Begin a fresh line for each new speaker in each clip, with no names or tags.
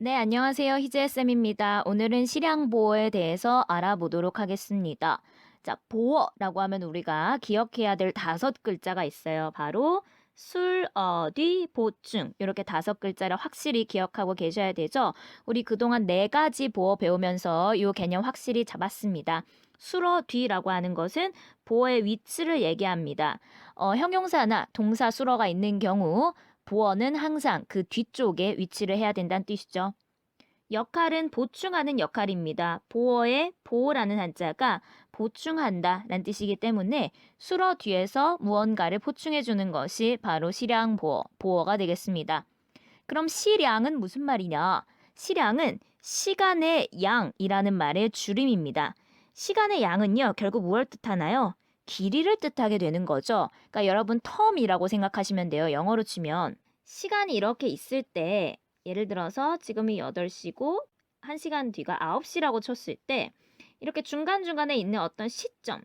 네, 안녕하세요. 희재쌤입니다. 오늘은 실향보어에 대해서 알아보도록 하겠습니다. 자, 보어라고 하면 우리가 기억해야 될 5글자가 있어요. 바로 술, 어디, 보충 이렇게 5글자를 확실히 기억하고 계셔야 되죠. 우리 그동안 4가지 보어 배우면서 이 개념 확실히 잡았습니다. 술어 뒤라고 하는 것은 보어의 위치를 얘기합니다. 형용사나 동사 술어가 있는 경우 보어는 항상 그 뒤쪽에 위치를 해야 된다는 뜻이죠. 역할은 보충하는 역할입니다. 보어의 보라는 한자가 보충한다 라는 뜻이기 때문에 술어 뒤에서 무언가를 보충해 주는 것이 바로 실양보어, 보어가 되겠습니다. 그럼 시량은 무슨 말이냐? 시량은 시간의 양이라는 말의 줄임입니다. 시간의 양은요, 결국 무엇을 뜻하나요? 길이를 뜻하게 되는 거죠. 그러니까 여러분 텀이라고 생각하시면 돼요. 영어로 치면. 시간이 이렇게 있을 때 예를 들어서 지금이 8시고 1시간 뒤가 9시라고 쳤을 때 이렇게 중간중간에 있는 어떤 시점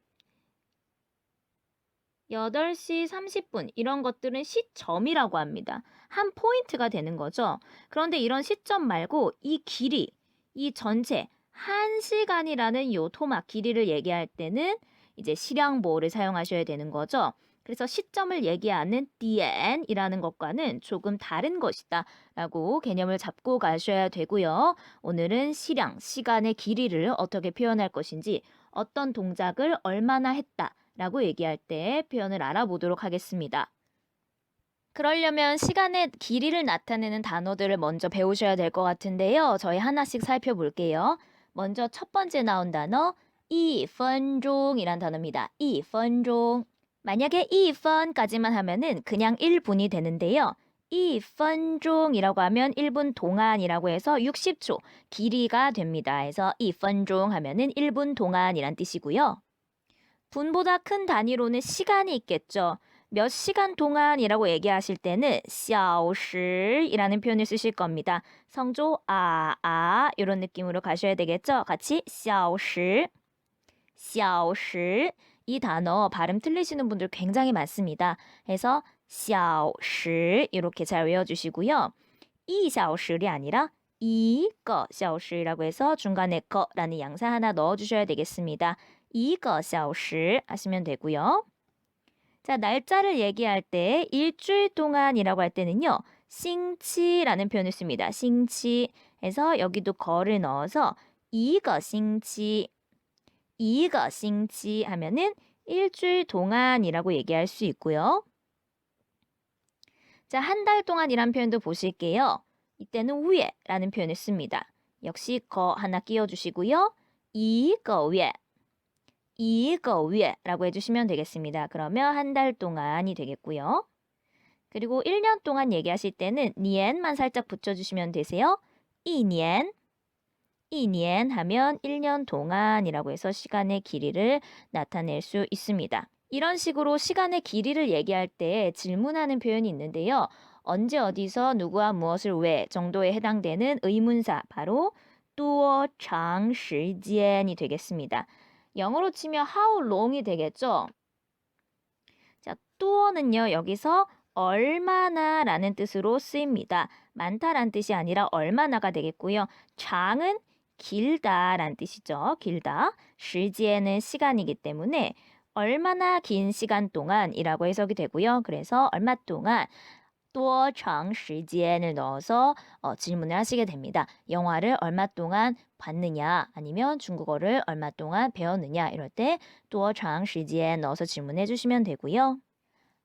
8시 30분 이런 것들은 시점이라고 합니다. 한 포인트가 되는 거죠. 그런데 이런 시점 말고 이 길이, 이 전체 1시간이라는 요 토막 길이를 얘기할 때는 이제 시량보호를 사용하셔야 되는 거죠. 그래서 시점을 얘기하는 DN이라는 것과는 조금 다른 것이다 라고 개념을 잡고 가셔야 되고요. 오늘은 시량, 시간의 길이를 어떻게 표현할 것인지 어떤 동작을 얼마나 했다 라고 얘기할 때 표현을 알아보도록 하겠습니다. 그러려면 시간의 길이를 나타내는 단어들을 먼저 배우셔야 될 것 같은데요. 저희 하나씩 살펴볼게요. 먼저 첫 번째 나온 단어 2分钟이란 단어입니다. 2分钟. 만약에 2分까지만 하면은 그냥 1분이 되는데요. 2分钟이라고 하면 1분 동안이라고 해서 60초 길이가 됩니다. 그래서 2分钟 하면은 1분 동안이란 뜻이고요. 분보다 큰 단위로는 시간이 있겠죠. 몇 시간 동안이라고 얘기하실 때는 小时이라는 표현을 쓰실 겁니다. 성조 이런 느낌으로 가셔야 되겠죠. 같이 小时, 小时. 이 단어 발음 틀리시는 분들 굉장히 많습니다. 그래서 小时 이렇게 잘 외워주시고요. 2小时이 아니라 2个小时라고 해서 중간에 거라는 양사 하나 넣어주셔야 되겠습니다. 2个小时 하시면 되고요. 자, 날짜를 얘기할 때 일주일 동안이라고 할 때는요. 싱치라는 표현을 씁니다. 싱치 해서 여기도 거를 넣어서 2个星期 2个星期 하면은 일주일 동안이라고 얘기할 수 있고요. 자, 한 달 동안이란 표현도 보실게요. 이때는 위에라는 표현을 씁니다. 역시 거 하나 끼워주시고요. 2个月 2个月라고 해주시면 되겠습니다. 그러면 한 달 동안이 되겠고요. 그리고 1년 동안 얘기하실 때는 nien만 살짝 붙여주시면 되세요. 1년 2년 하면 1년 동안이라고 해서 시간의 길이를 나타낼 수 있습니다. 이런 식으로 시간의 길이를 얘기할 때 질문하는 표현이 있는데요. 언제 어디서 누구와 무엇을 왜 정도에 해당되는 의문사 바로 多长时间이 되겠습니다. 영어로 치면 how long이 되겠죠. 자, 多는요. 여기서 얼마나 라는 뜻으로 쓰입니다. 많다란 뜻이 아니라 얼마나가 되겠고요. 장은 길다란 뜻이죠. 길다. 时间은 시간이기 때문에 얼마나 긴 시간 동안이라고 해석이 되고요. 그래서 얼마 동안 多长时间을 넣어서 질문을 하시게 됩니다. 영화를 얼마 동안 봤느냐 아니면 중국어를 얼마 동안 배웠느냐 이럴 때 多长时间 넣어서 질문해 주시면 되고요.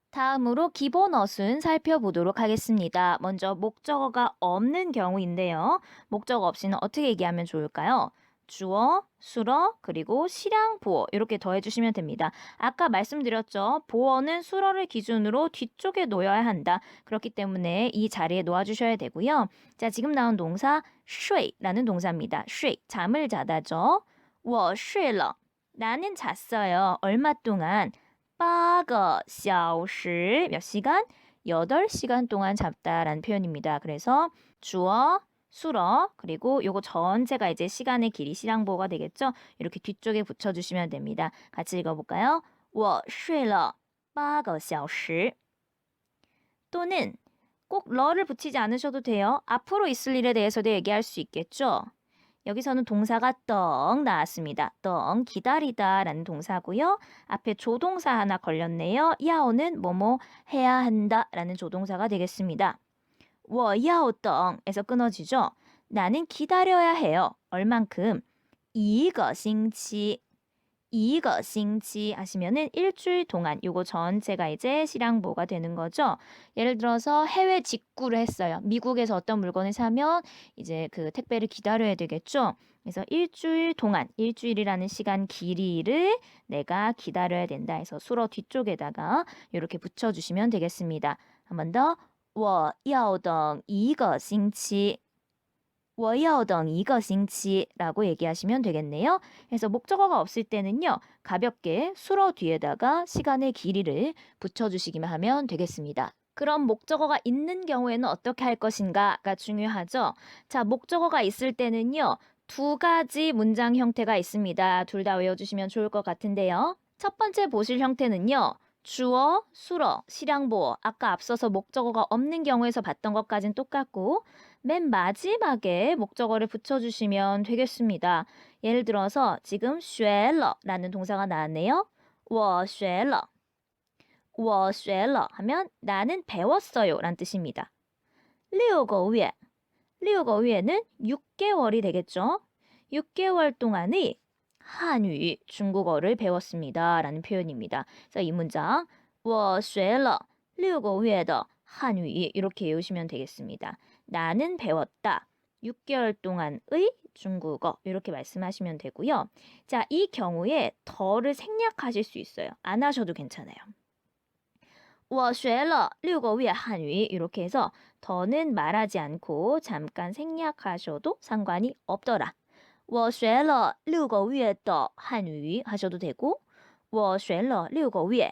다음으로 기본 어순 살펴보도록 하겠습니다. 먼저 목적어가 없는 경우인데요. 목적어 없이는 어떻게 얘기하면 좋을까요? 주어, 수어, 그리고 실양, 보어 이렇게 더해주시면 됩니다. 아까 말씀드렸죠. 보어는 수어를 기준으로 뒤쪽에 놓여야 한다. 그렇기 때문에 이 자리에 놓아주셔야 되고요. 자, 지금 나온 동사 睡라는 동사입니다. 睡, 잠을 자다죠. 我睡了. 나는 잤어요. 얼마 동안? 8个小时 몇 시간? 8시간 동안 잡다라는 표현입니다. 그래서 주어, 수어, 그리고 요거 전체가 이제 시간의 길이 시량보가 되겠죠? 이렇게 뒤쪽에 붙여주시면 됩니다. 같이 읽어볼까요? 我睡了8个小时 또는 꼭 러를 붙이지 않으셔도 돼요. 앞으로 있을 일에 대해서도 얘기할 수 있겠죠. 여기서는 동사가 떵 나왔습니다. 떵 기다리다 라는 동사고요. 앞에 조동사 하나 걸렸네요. 야오는 뭐뭐 해야 한다 라는 조동사가 되겠습니다. 我要等에서 끊어지죠. 나는 기다려야 해요. 얼만큼? 一个星期하시면은 일주일 동안 요거 전체가 이제 실황보가 되는 거죠. 예를 들어서 해외 직구를 했어요. 미국에서 어떤 물건을 사면 이제 그 택배를 기다려야 되겠죠. 그래서 일주일 동안, 일주일이라는 시간 길이를 내가 기다려야 된다 해서 수어 뒤쪽에다가 이렇게 붙여주시면 되겠습니다. 한 번 더. 我要等一个星期라고 얘기하시면 되겠네요. 그래서 목적어가 없을 때는요. 가볍게 수어 뒤에다가 시간의 길이를 붙여주시기만 하면 되겠습니다. 그럼 목적어가 있는 경우에는 어떻게 할 것인가가 중요하죠. 자, 목적어가 있을 때는요. 두 가지 문장 형태가 있습니다. 둘 다 외워주시면 좋을 것 같은데요. 첫 번째 보실 형태는요. 주어, 수어, 실황보어 아까 앞서서 목적어가 없는 경우에서 봤던 것까진 똑같고 맨 마지막에 목적어를 붙여주시면 되겠습니다. 예를 들어서 지금 学了라는 동사가 나왔네요. 我学了하면 나는 배웠어요 라는 뜻입니다. 6个月는 6개월이 되겠죠. 6개월 동안의 한유, 중국어를 배웠습니다 라는 표현입니다. 그래서 이 문장 我学了6个月的汉语 이렇게 외우시면 되겠습니다. 나는 배웠다. 6개월 동안의 중국어 이렇게 말씀하시면 되고요. 자, 이 경우에 더를 생략하실 수 있어요. 안 하셔도 괜찮아요. 我学了6个月汉语 이렇게 해서 더는 말하지 않고 잠깐 생략하셔도 상관이 없더라. 我学了6个月的汉语 하셔도 되고 我学了6个月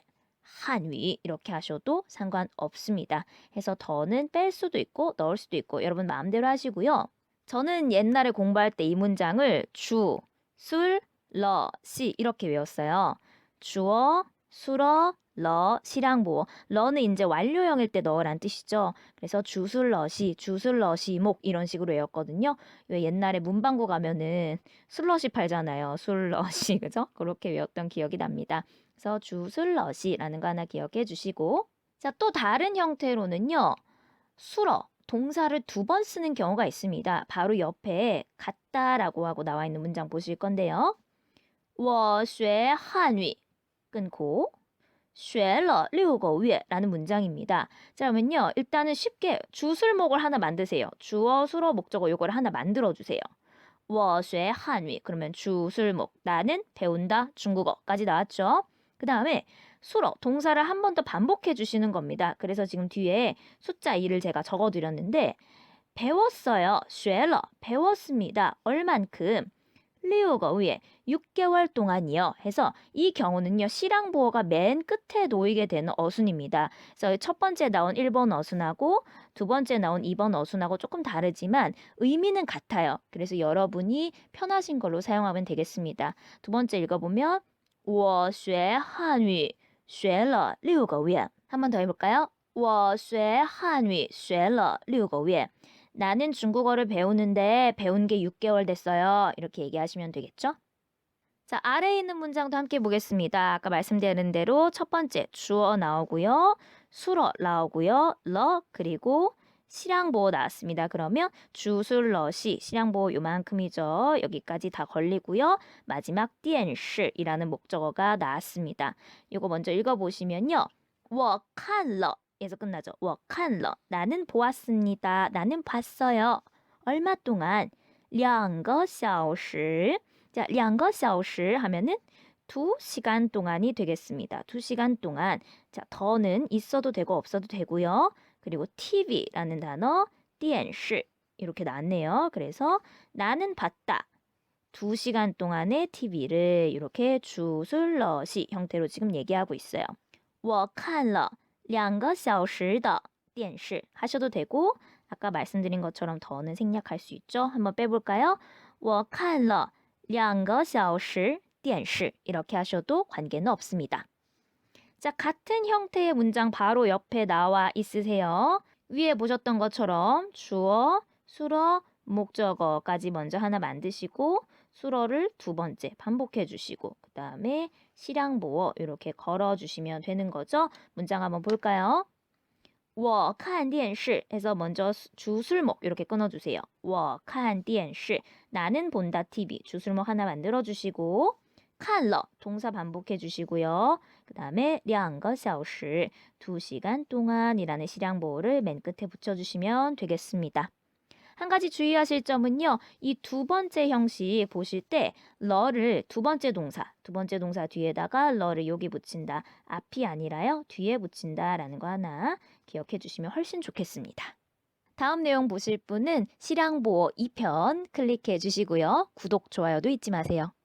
한유 이렇게 하셔도 상관없습니다. 해서 더는 뺄 수도 있고 넣을 수도 있고 여러분 마음대로 하시고요. 저는 옛날에 공부할 때 이 문장을 주, 술, 러, 시 이렇게 외웠어요. 주어, 술어, 러, 시랑보어. 러는 이제 완료형일 때 넣으란 뜻이죠. 그래서 주술러시, 주술러시, 목 이런 식으로 외웠거든요. 왜 옛날에 문방구 가면은 술러시 팔잖아요. 술러시, 그죠? 그렇게 외웠던 기억이 납니다. 그래서 주술러시라는 거 하나 기억해 주시고 자, 또 다른 형태로는요. 술어, 동사를 두 번 쓰는 경우가 있습니다. 바로 옆에 같다라고 하고 나와 있는 문장 보실 건데요. 我学汉语 끊고 学了6个月라는 문장입니다. 자, 그러면요. 일단은 쉽게 주술목을 하나 만드세요. 주어, 수어, 목적어 요거를 하나 만들어 주세요. 我学汉语 그러면 주술목 나는 배운다 중국어까지 나왔죠. 그 다음에 수어 동사를 한 번 더 반복해 주시는 겁니다. 그래서 지금 뒤에 숫자 2를 제가 적어드렸는데 배웠어요. 学了 배웠습니다. 얼만큼 6个月 6개월 동안이요. 해서 이 경우는요. 실황보어가 맨 끝에 놓이게 되는 어순입니다. 그래서 첫 번째 나온 1번 어순하고 두 번째 나온 2번 어순하고 조금 다르지만 의미는 같아요. 그래서 여러분이 편하신 걸로 사용하면 되겠습니다. 두 번째 읽어보면 我学汉语学了6个月 한 번 더 해볼까요? 我学汉语学了6个月 나는 중국어를 배우는데 배운 게 6개월 됐어요. 이렇게 얘기하시면 되겠죠? 자, 아래에 있는 문장도 함께 보겠습니다. 아까 말씀드린 대로 첫 번째 주어 나오고요. 수어 나오고요. 러 그리고 실황보어 나왔습니다. 그러면 주술러시 실황보어 요만큼이죠. 여기까지 다 걸리고요. 마지막 电视이라는 목적어가 나왔습니다. 이거 먼저 읽어보시면요. 我看了 에서 끝나죠. 我看了 나는 보았습니다. 나는 봤어요. 얼마 동안? 2个小时 자, 2个小时 하면은 2시간 동안이 되겠습니다. 2시간 동안. 자, 더는 있어도 되고 없어도 되고요. 그리고 TV라는 단어, 电视 이렇게 나왔네요. 그래서 나는 봤다. 2시간 동안의 TV를 이렇게 주술러시 형태로 지금 얘기하고 있어요. 我看了2个小时的电视 하셔도 되고 아까 말씀드린 것처럼 더는 생략할 수 있죠. 한번 빼볼까요? 我看了2个小时电视 이렇게 하셔도 관계는 없습니다. 자, 같은 형태의 문장 바로 옆에 나와 있으세요. 위에 보셨던 것처럼 주어, 수러, 목적어까지 먼저 하나 만드시고 수러를 두 번째 반복해 주시고 그 다음에 실향보어 이렇게 걸어주시면 되는 거죠. 문장 한번 볼까요? 我看电视 해서 먼저 주술목 이렇게 끊어주세요. 我看电视 나는 본다 TV 주술목 하나 만들어 주시고 看了 동사 반복해 주시고요. 그 다음에 2个小时 2시간 동안이라는 실향보호를 맨 끝에 붙여주시면 되겠습니다. 한 가지 주의하실 점은요. 이 두 번째 형식 보실 때 러를 두 번째 동사 뒤에다가 러를 여기 붙인다. 앞이 아니라요. 뒤에 붙인다라는 거 하나 기억해 주시면 훨씬 좋겠습니다. 다음 내용 보실 분은 실향보호 2편 클릭해 주시고요. 구독, 좋아요도 잊지 마세요.